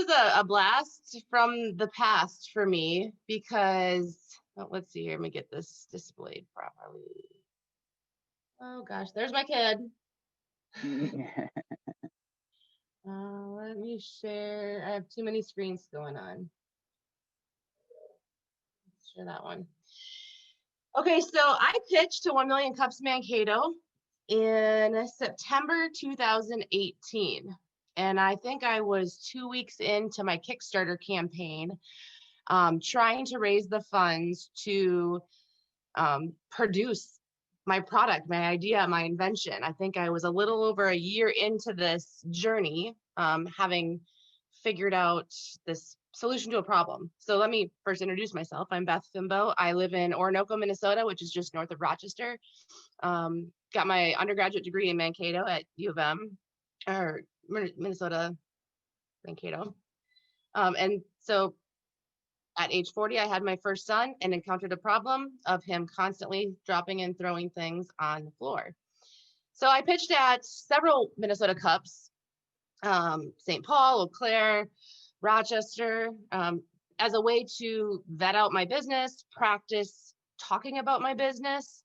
is a blast from the past for me because, let's see here, let me get this displayed properly. Oh gosh, there's my kid. Let me share. I have too many screens going on. Let's share that one. Okay, so I pitched to 1 Million Cups Mankato in September 2018. And I think I was 2 weeks into my Kickstarter campaign, trying to raise the funds to produce my product, my idea, my invention. I think I was a little over a year into this journey, having figured out this solution to a problem. So let me first introduce myself. I'm Beth Fimbo. I live in Orinoco, Minnesota, which is just north of Rochester. Got my undergraduate degree in Mankato at U of M, or Minnesota, Mankato. And so at age 40, I had my first son and encountered a problem of him constantly dropping and throwing things on the floor. So I pitched at several Minnesota Cups, St. Paul, Eau Claire, Rochester, as a way to vet out my business, practice talking about my business,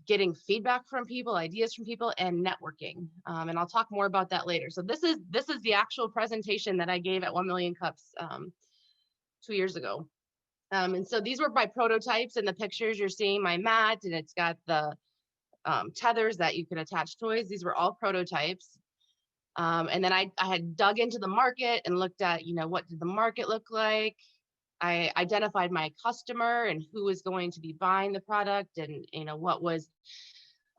getting feedback from people, ideas from people, and networking. And I'll talk more about that later. So this is the actual presentation that I gave at 1 Million Cups 2 years ago. And so these were my prototypes. In the pictures you're seeing my mat, and it's got the tethers that you can attach toys. These were all prototypes. And then I had dug into the market and looked at, what did the market look like? I identified my customer and who was going to be buying the product, and what was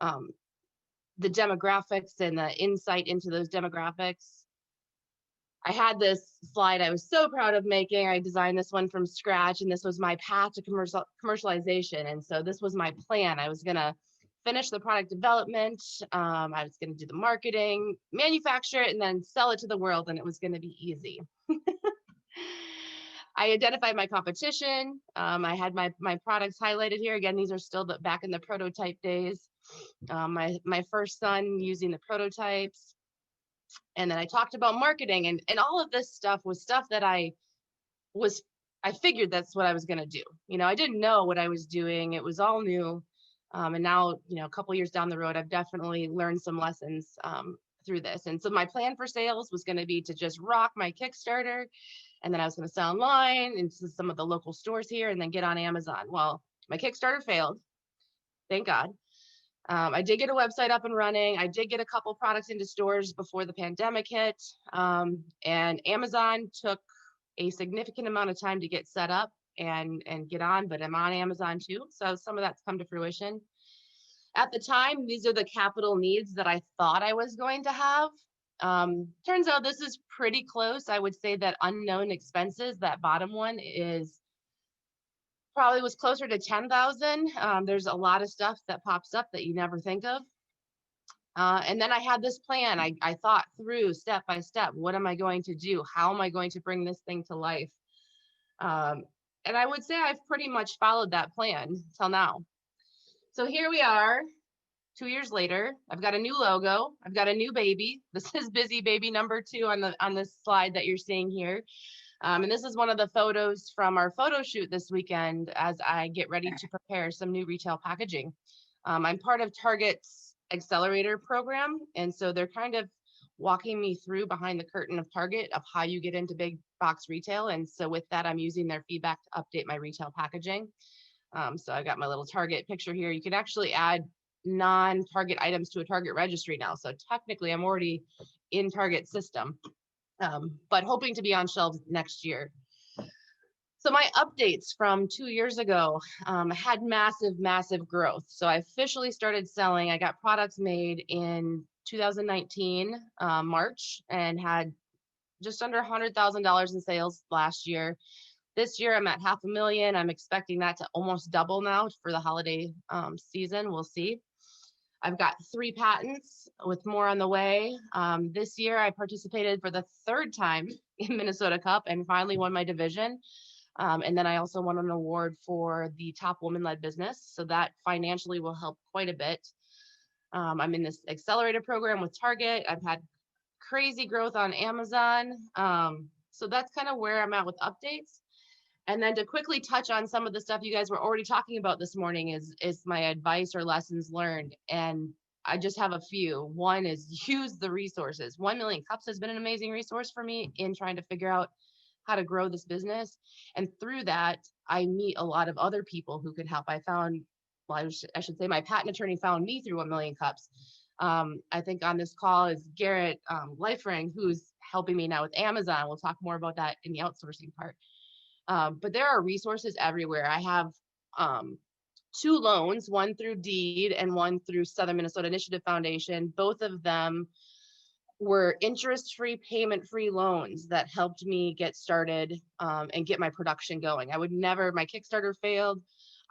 the demographics and the insight into those demographics. I had this slide I was so proud of making. I designed this one from scratch, and this was my path to commercialization. And so this was my plan. I was going to finish the product development. I was going to do the marketing, manufacture it, and then sell it to the world, and it was going to be easy. I identified my competition. I had my products highlighted here. Again, these are still back in the prototype days. My first son using the prototypes. And then I talked about marketing, and all of this stuff was stuff that I figured that's what I was going to do. I didn't know what I was doing. It was all new. And now, a couple years down the road, I've definitely learned some lessons through this. And so my plan for sales was going to be to just rock my Kickstarter. And then I was going to sell online into some of the local stores here and then get on Amazon. Well, my Kickstarter failed. Thank God. I did get a website up and running. I did get a couple products into stores before the pandemic hit. And Amazon took a significant amount of time to get set up and get on, but I'm on Amazon too. So some of that's come to fruition. At the time, these are the capital needs that I thought I was going to have. Turns out this is pretty close. I would say that unknown expenses, that bottom one, probably was closer to 10,000. There's a lot of stuff that pops up that you never think of. And then I had this plan. I thought through step by step, what am I going to do? How am I going to bring this thing to life? And I would say I've pretty much followed that plan till now. So here we are, 2 years later. I've got a new logo. I've got a new baby. This is busy baby number 2 on this slide that you're seeing here. And this is one of the photos from our photo shoot this weekend as I get ready to prepare some new retail packaging. I'm part of Target's accelerator program. And so they're kind of walking me through behind the curtain of Target of how you get into big box retail. And so with that, I'm using their feedback to update my retail packaging. So I got my little Target picture here. You can actually add non-Target items to a Target registry now. So technically I'm already in Target's system, but hoping to be on shelves next year. So my updates from 2 years ago had massive growth. So I officially started selling. I got products made in 2019, March, and had just under $100,000 in sales last year. This year I'm at $500,000. I'm expecting that to almost double now for the holiday season. We'll see. I've got 3 patents with more on the way. This year I participated for the 3rd time in Minnesota Cup and finally won my division. And then I also won an award for the top woman-led business. So that financially will help quite a bit. I'm in this accelerator program with Target. I've had crazy growth on Amazon. So that's kind of where I'm at with updates. And then to quickly touch on some of the stuff you guys were already talking about this morning is my advice or lessons learned. And I just have a few. One is use the resources. 1 Million Cups has been an amazing resource for me in trying to figure out how to grow this business. And through that, I meet a lot of other people who could help. I should say my patent attorney found me through 1 Million Cups. I think on this call is Garrett Leifring, who's helping me now with Amazon. We'll talk more about that in the outsourcing part. But there are resources everywhere. I have 2 loans, one through Deed and one through Southern Minnesota Initiative Foundation. Both of them were interest-free, payment-free loans that helped me get started and get my production going. My Kickstarter failed.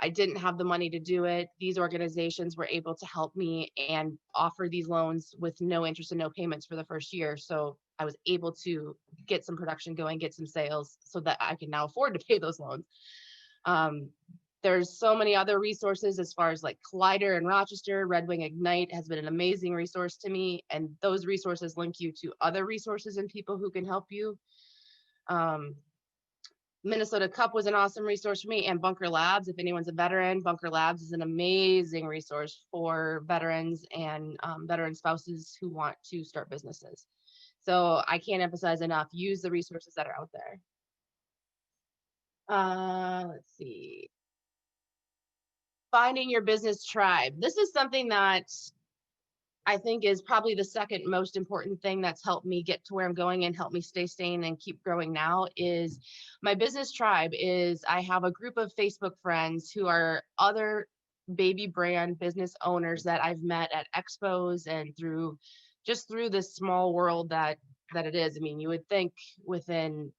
I didn't have the money to do it. These organizations were able to help me and offer these loans with no interest and no payments for the first year. So I was able to get some production going, get some sales so that I can now afford to pay those loans. There's so many other resources as far as like Collider in Rochester. Red Wing Ignite has been an amazing resource to me. And those resources link you to other resources and people who can help you. Minnesota Cup was an awesome resource for me, and Bunker Labs. If anyone's a veteran, Bunker Labs is an amazing resource for veterans and veteran spouses who want to start businesses. So I can't emphasize enough, use the resources that are out there. Let's see. Finding your business tribe. This is something that I think is probably the second most important thing that's helped me get to where I'm going and help me stay sane and keep growing now is my business tribe. I have a group of Facebook friends who are other baby brand business owners that I've met at expos and through this small world that it is. I mean, you would think within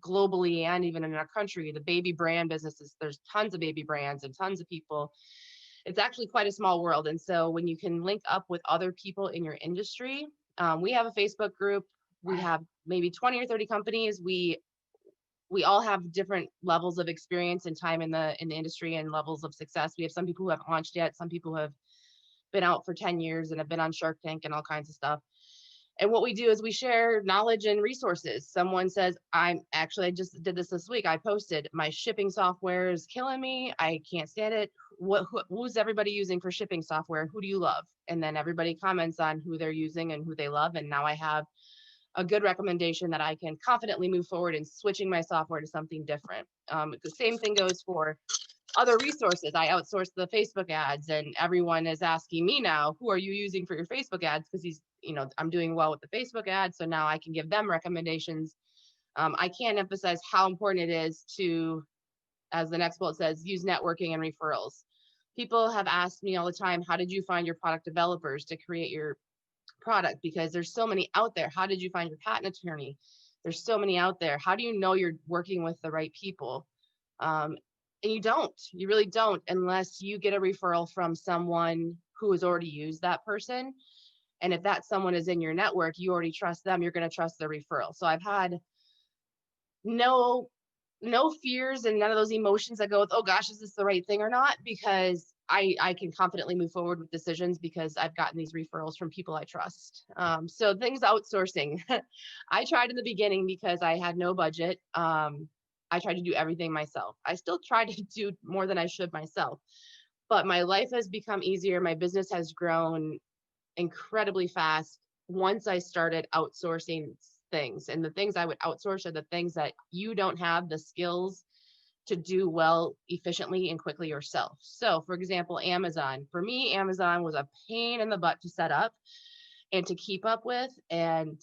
globally and even in our country, the baby brand businesses, there's tons of baby brands and tons of people. It's actually quite a small world. And so when you can link up with other people in your industry, we have a Facebook group. We have maybe 20 or 30 companies. We all have different levels of experience and time in the industry and levels of success. We have some people who haven't launched yet, some people who have been out for 10 years and have been on Shark Tank and all kinds of stuff. And what we do is we share knowledge and resources. Someone says, I just did this week. I posted, my shipping software is killing me. I can't stand it. Who's everybody using for shipping software? Who do you love? And then everybody comments on who they're using and who they love. And now I have a good recommendation that I can confidently move forward in switching my software to something different. The same thing goes for other resources. I outsource the Facebook ads, and everyone is asking me now, who are you using for your Facebook ads? Because I'm doing well with the Facebook ads, so now I can give them recommendations. I can't emphasize how important it is to, as the next bullet says, use networking and referrals. People have asked me all the time, how did you find your product developers to create your product? Because there's so many out there. How did you find your patent attorney? There's so many out there. How do you know you're working with the right people? And you really don't, unless you get a referral from someone who has already used that person. And if that someone is in your network, you already trust them, you're going to trust the referral. So I've had no fears and none of those emotions that go with, oh gosh, is this the right thing or not? Because I can confidently move forward with decisions because I've gotten these referrals from people I trust. So things outsourcing. I tried in the beginning because I had no budget. I tried to do everything myself. I still try to do more than I should myself, but my life has become easier. My business has grown incredibly fast once I started outsourcing things. And the things I would outsource are the things that you don't have the skills to do well, efficiently, and quickly yourself. So for example, Amazon. For me, Amazon was a pain in the butt to set up and to keep up with. And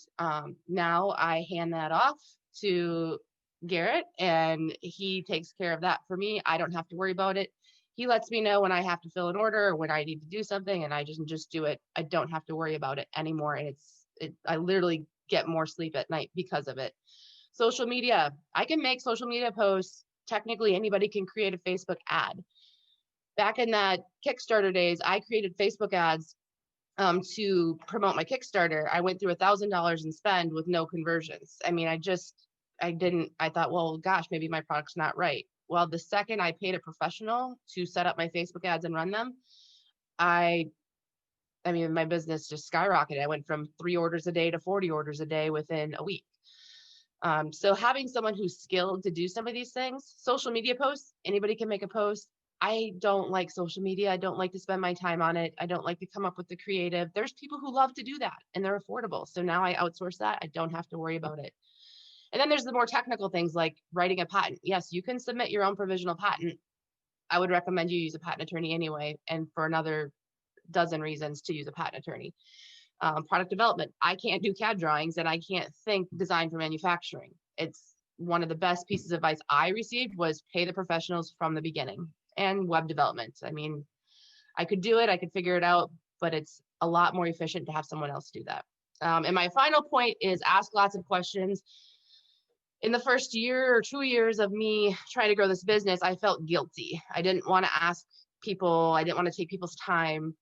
now I hand that off to Garrett, and he takes care of that for me. I don't have to worry about it. He lets me know when I have to fill an order or when I need to do something, and I just do it. I don't have to worry about it anymore. And I literally get more sleep at night because of it. Social media. I can make social media posts. Technically, anybody can create a Facebook ad. Back in that Kickstarter days, I created Facebook ads to promote my Kickstarter. I went through $1,000 in spend with no conversions. I mean, I thought, well, gosh, maybe my product's not right. Well, the second I paid a professional to set up my Facebook ads and run them, I I mean, my business just skyrocketed. I went from 3 orders a day to 40 orders a day within a week. So having someone who's skilled to do some of these things, social media posts, anybody can make a post. I don't like social media. I don't like to spend my time on it. I don't like to come up with the creative. There's people who love to do that and they're affordable. So now I outsource that. I don't have to worry about it. And then there's the more technical things like writing a patent. Yes, you can submit your own provisional patent. I would recommend you use a patent attorney anyway, and for another dozen reasons to use a patent attorney. Product development, I can't do CAD drawings and I can't think design for manufacturing. It's one of the best pieces of advice I received was pay the professionals from the beginning. And web development, I mean, I could do it, I could figure it out, but it's a lot more efficient to have someone else do that. And my final point is ask lots of questions. In the first year or 2 years of me trying to grow this business, I felt guilty. I didn't want to ask people, I didn't want to take people's time.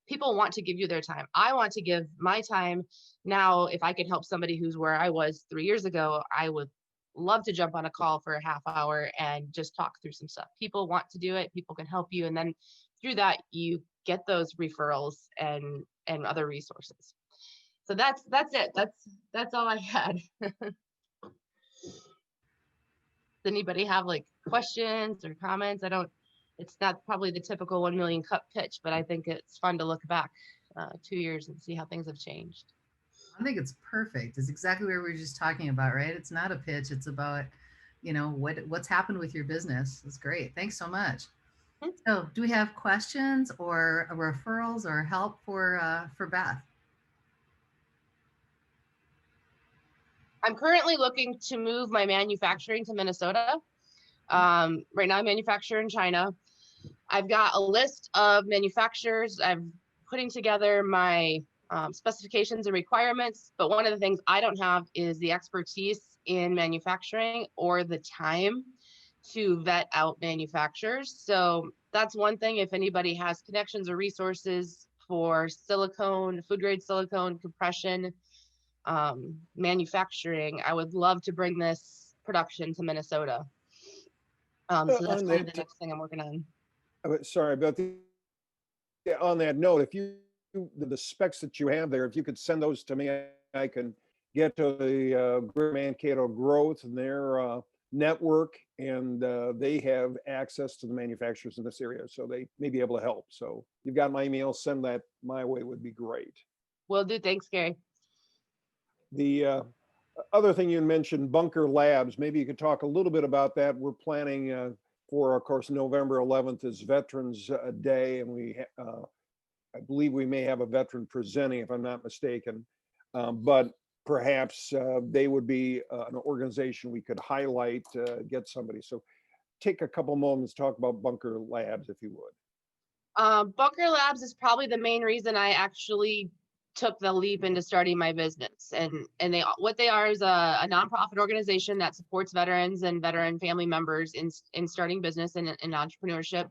People want to give you their time. I want to give my time. Now, if I could help somebody who's where I was 3 years ago, I would love to jump on a call for a half hour and just talk through some stuff. People want to do it. People can help you. And then through that, you get those referrals and other resources. So that's it. That's all I had. Does anybody have like questions or comments? It's not probably the typical 1 million cup pitch, but I think it's fun to look back 2 years and see how things have changed. I think it's perfect. It's exactly what we were just talking about, right? It's not a pitch. It's about, what's happened with your business. It's great. Thanks so much. So do we have questions or referrals or help for Beth? I'm currently looking to move my manufacturing to Minnesota. Right now I manufacture in China. I've got a list of manufacturers. I'm putting together my specifications and requirements, but one of the things I don't have is the expertise in manufacturing or the time to vet out manufacturers. So that's one thing. If anybody has connections or resources for silicone, food grade silicone, compression, manufacturing, I would love to bring this production to Minnesota. So that's kind of the next thing I'm working on. Sorry about on that note, if you the specs that you have there, if you could send those to me, I can get to the Greater Mankato Growth and their network, and they have access to the manufacturers in this area, so they may be able to help. So you've got my email, send that my way would be great. Will do. Thanks, Gary. The other thing you mentioned, Bunker Labs, maybe you could talk a little bit about that. We're planning for, of course, November 11th is Veterans Day, and I believe we may have a veteran presenting, if I'm not mistaken, but perhaps they would be an organization we could highlight, get somebody. So take a couple moments to talk about Bunker Labs, if you would. Bunker Labs is probably the main reason I actually took the leap into starting my business. And what they are is a nonprofit organization that supports veterans and veteran family members in starting business and in entrepreneurship.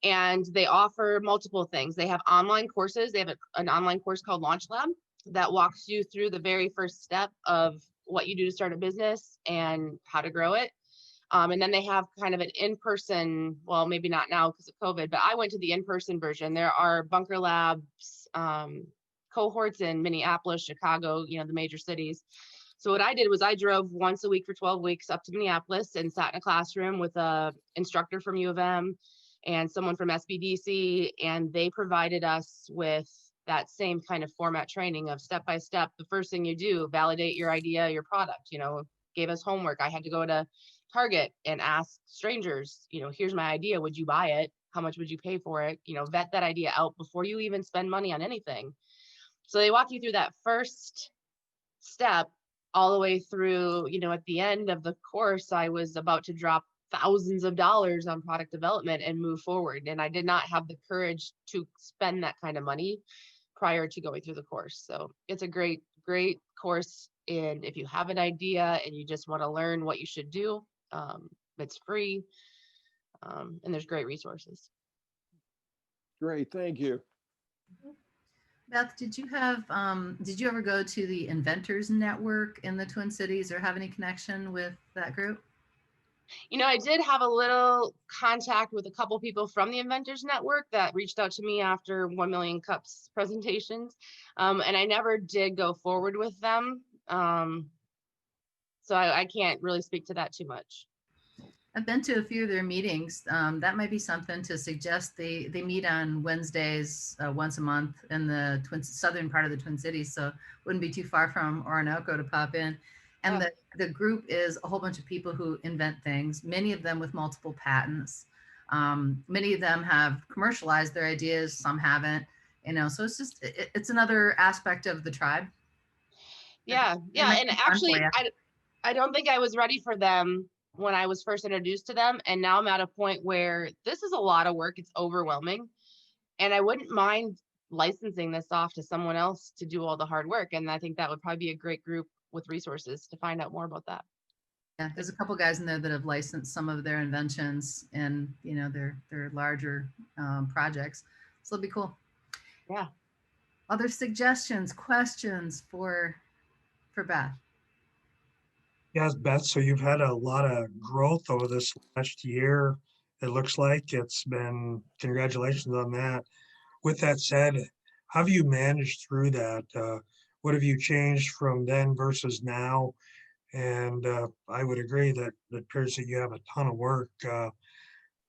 And they offer multiple things. They have online courses. They have an online course called Launch Lab that walks you through the very first step of what you do to start a business and how to grow it. And then they have kind of an in-person, well, maybe not now because of COVID, but I went to the in-person version. There are Bunker Labs cohorts in Minneapolis, Chicago, the major cities. So what I did was I drove once a week for 12 weeks up to Minneapolis and sat in a classroom with an instructor from U of M and someone from SBDC, and they provided us with that same kind of format training of step by step. The first thing you do, validate your idea, your product, gave us homework. I had to go to Target and ask strangers, here's my idea. Would you buy it? How much would you pay for it? Vet that idea out before you even spend money on anything. So they walk you through that first step all the way through, at the end of the course, I was about to drop thousands of dollars on product development and move forward. And I did not have the courage to spend that kind of money prior to going through the course. So it's a great, great course. And if you have an idea and you just want to learn what you should do, it's free. And there's great resources. Great, thank you. Beth, did you ever go to the Inventors Network in the Twin Cities or have any connection with that group? I did have a little contact with a couple people from the Inventors Network that reached out to me after 1 Million Cups presentations, and I never did go forward with them. So I can't really speak to that too much. I've been to a few of their meetings. That might be something to suggest. They meet on Wednesdays once a month in the southern part of the Twin Cities, so wouldn't be too far from Orinoco to pop in. And Yeah. the group is a whole bunch of people who invent things, many of them with multiple patents. Many of them have commercialized their ideas, some haven't. So it's just it's another aspect of the tribe. Yeah, It might and be fun for actually, you. I don't think I was ready for them when I was first introduced to them, and now I'm at a point where this is a lot of work. It's overwhelming, and I wouldn't mind licensing this off to someone else to do all the hard work. And I think that would probably be a great group with resources to find out more about that. Yeah, there's a couple guys in there that have licensed some of their inventions and their larger projects. So it'll be cool. Yeah. Other suggestions, questions for Beth? Yes, Beth, so you've had a lot of growth over this last year. It looks like it's been, congratulations on that. With that said, how have you managed through that? What have you changed from then versus now? And I would agree that it appears that you have a ton of work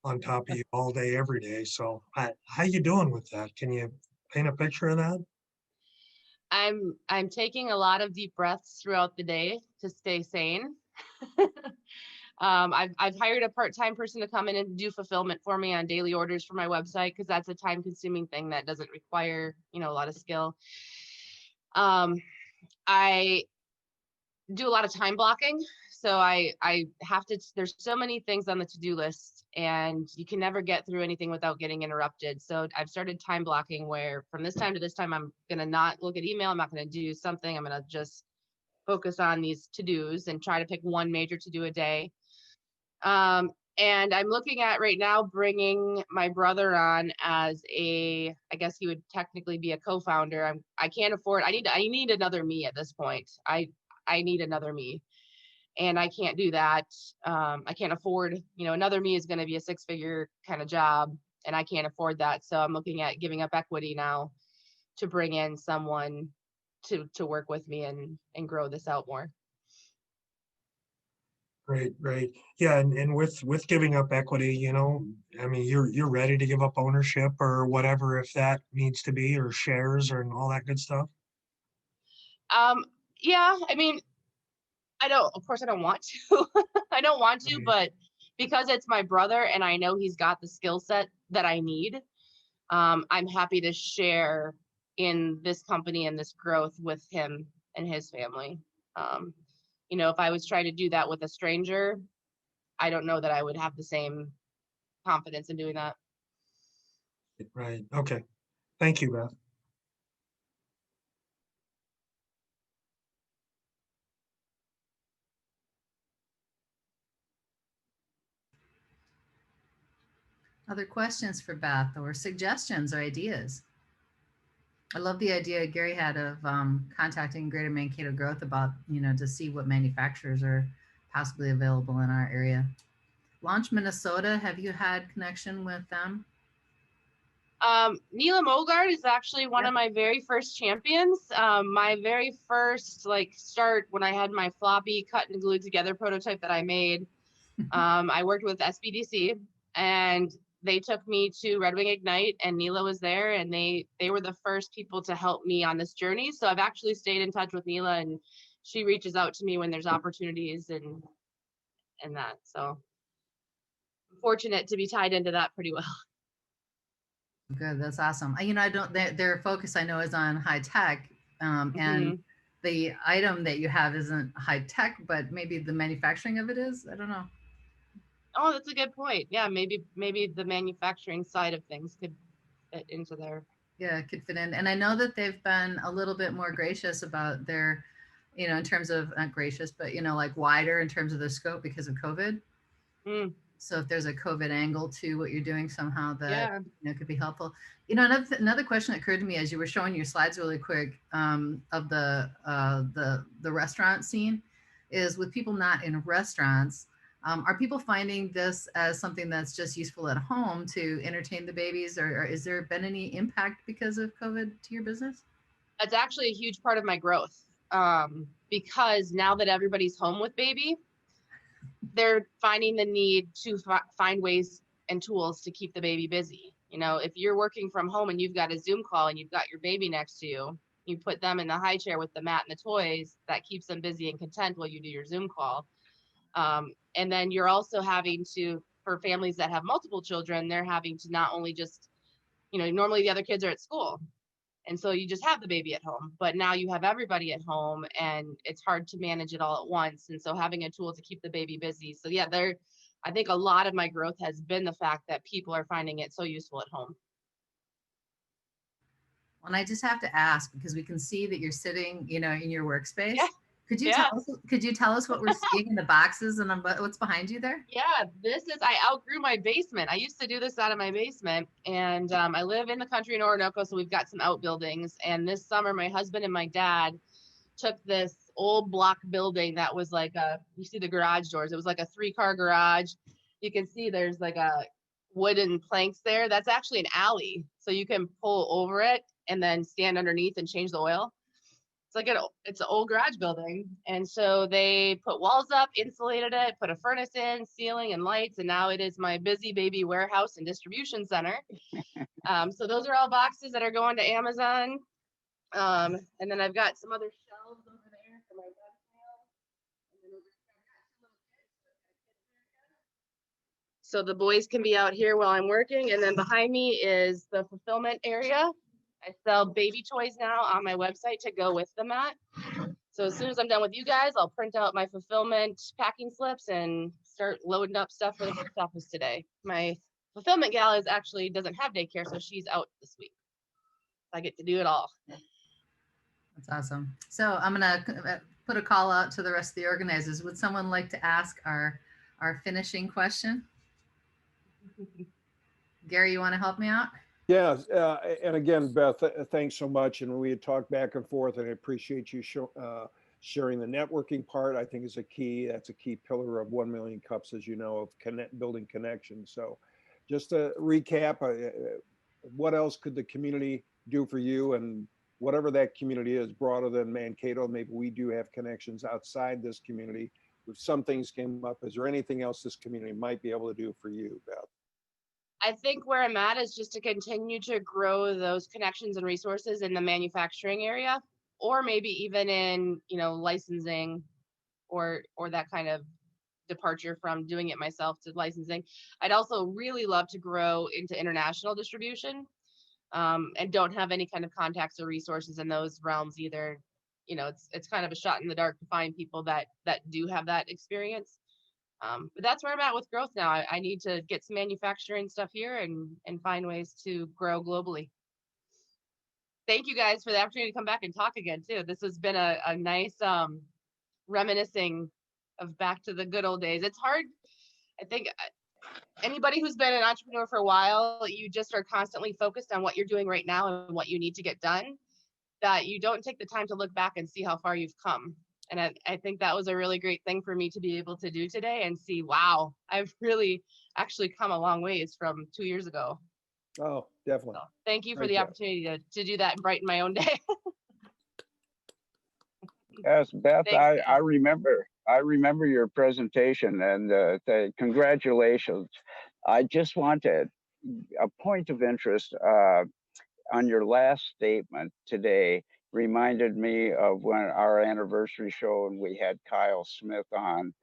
on top of you all day, every day. So how you doing with that? Can you paint a picture of that? I'm taking a lot of deep breaths throughout the day to stay sane. I've hired a part-time person to come in and do fulfillment for me on daily orders for my website, because that's a time-consuming thing that doesn't require, a lot of skill. I do a lot of time blocking. So I have to, there's so many things on the to-do list, and you can never get through anything without getting interrupted. So I've started time blocking where from this time to this time, I'm going to not look at email. I'm not going to do something. I'm going to just focus on these to-dos and try to pick one major to-do a day. And I'm looking at right now bringing my brother on as I guess he would technically be a co-founder. I can't afford, I need another me at this point. I need another me, and I can't do that. I can't afford, another me is going to be a 6-figure kind of job, and I can't afford that. So I'm looking at giving up equity now to bring in someone to work with me and grow this out more. Great, great. Yeah, and with giving up equity, I mean, you're ready to give up ownership or whatever if that needs to be, or shares or and all that good stuff. Yeah, I mean, of course I don't want to. I don't want to, Right. but because it's my brother and I know he's got the skill set that I need, I'm happy to share in this company and this growth with him and his family. If I was trying to do that with a stranger, I don't know that I would have the same confidence in doing that. Right. Okay. Thank you, Beth. Other questions for Beth or suggestions or ideas? I love the idea Gary had of contacting Greater Mankato Growth about, to see what manufacturers are possibly available in our area. Launch Minnesota, have you had connection with them? Neela Mogard is actually one of my very first champions. My very first start when I had my floppy cut and glued together prototype that I made. I worked with SBDC, and they took me to Red Wing Ignite, and Neela was there, and they were the first people to help me on this journey. So I've actually stayed in touch with Neela, and she reaches out to me when there's opportunities and that. So I'm fortunate to be tied into that pretty well. Good, that's awesome. I don't. Their focus, I know, is on high tech, and the item that you have isn't high tech, but maybe the manufacturing of it is. I don't know. Oh, that's a good point. Yeah, maybe the manufacturing side of things could fit into there. Yeah, it could fit in. And I know that they've been a little bit more gracious about their, in terms of not gracious, but like wider in terms of the scope because of COVID. So if there's a COVID angle to what you're doing somehow that could be helpful. Another question that occurred to me as you were showing your slides really quick of the restaurant scene is with people not in restaurants. Are people finding this as something that's just useful at home to entertain the babies, or is there been any impact because of COVID to your business? That's actually a huge part of my growth, because now that everybody's home with baby, they're finding the need to find ways and tools to keep the baby busy. You know, if you're working from home and you've got a Zoom call and you've got your baby next to you, you put them in the high chair with the mat and the toys, that keeps them busy and content while you do your Zoom call. And then you're also having to, for families that have multiple children, they're having to not only just, you know, normally the other kids are at school, and so you just have the baby at home, but now you have everybody at home and it's hard to manage it all at once. And so having a tool to keep the baby busy. So yeah, I think a lot of my growth has been the fact that people are finding it so useful at home. And I just have to ask, because we can see that you're sitting, you know, in your workspace. Yeah. Could you Yeah. tell us what we're seeing in the boxes and what's behind you there? Yeah, I outgrew my basement. I used to do this out of my basement, and I live in the country in Orinoco, so we've got some outbuildings. And this summer, my husband and my dad took this old block building that was like you see the garage doors. It was like a 3-car garage. You can see there's like a wooden planks there. That's actually an alley, so you can pull over it and then stand underneath and change the oil. It's like it's an old garage building. And so they put walls up, insulated it, put a furnace in, ceiling and lights. And now it is my busy baby warehouse and distribution center. So those are all boxes that are going to Amazon. And then I've got some other shelves over there for my web mail. And then over here, I've got 2 little kids. So the boys can be out here while I'm working. And then behind me is the fulfillment area. I sell baby toys now on my website to go with the mat. So as soon as I'm done with you guys, I'll print out my fulfillment packing slips and start loading up stuff for the post office today. My fulfillment gal actually doesn't have daycare, so she's out this week. I get to do it all. That's awesome. So I'm gonna put a call out to the rest of the organizers. Would someone like to ask our finishing question? Gary, you want to help me out? Yeah, and again, Beth, thanks so much. And we had talked back and forth, and I appreciate you sharing the networking part. I think is a key. That's a key pillar of 1 Million Cups, as you know, of building connections. So, just to recap, what else could the community do for you? And whatever that community is, broader than Mankato, maybe we do have connections outside this community. If some things came up, is there anything else this community might be able to do for you, Beth? I think where I'm at is just to continue to grow those connections and resources in the manufacturing area, or maybe even in, you know, licensing or that kind of departure from doing it myself to licensing. I'd also really love to grow into international distribution, and don't have any kind of contacts or resources in those realms either. You know, it's kind of a shot in the dark to find people that do have that experience. But that's where I'm at with growth now. I need to get some manufacturing stuff here and find ways to grow globally. Thank you guys for the opportunity to come back and talk again too. This has been a nice reminiscing of back to the good old days. It's hard. I think anybody who's been an entrepreneur for a while, you just are constantly focused on what you're doing right now and what you need to get done, that you don't take the time to look back and see how far you've come. And I think that was a really great thing for me to be able to do today and see, wow, I've really actually come a long ways from 2 years ago. Oh, definitely. So thank you for the opportunity to do that and brighten my own day. Yes, Beth, Thanks, I remember your presentation, and congratulations. I just wanted a point of interest on your last statement today. Reminded me of when our anniversary show and we had Kyle Smith on,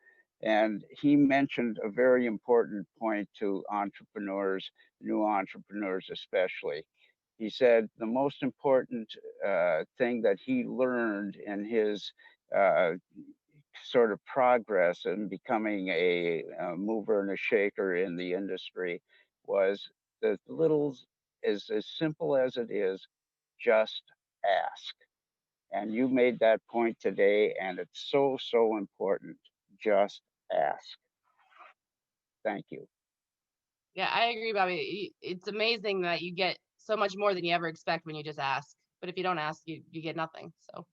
and he mentioned a very important point to entrepreneurs, new entrepreneurs especially. He said the most important thing that he learned in his sort of progress in becoming a mover and a shaker in the industry was the little, as simple as it is, just ask. And you made that point today, and it's so, so important. Just ask. Thank you. Yeah, I agree, Bobby. It's amazing that you get so much more than you ever expect when you just ask. But if you don't ask, you get nothing. So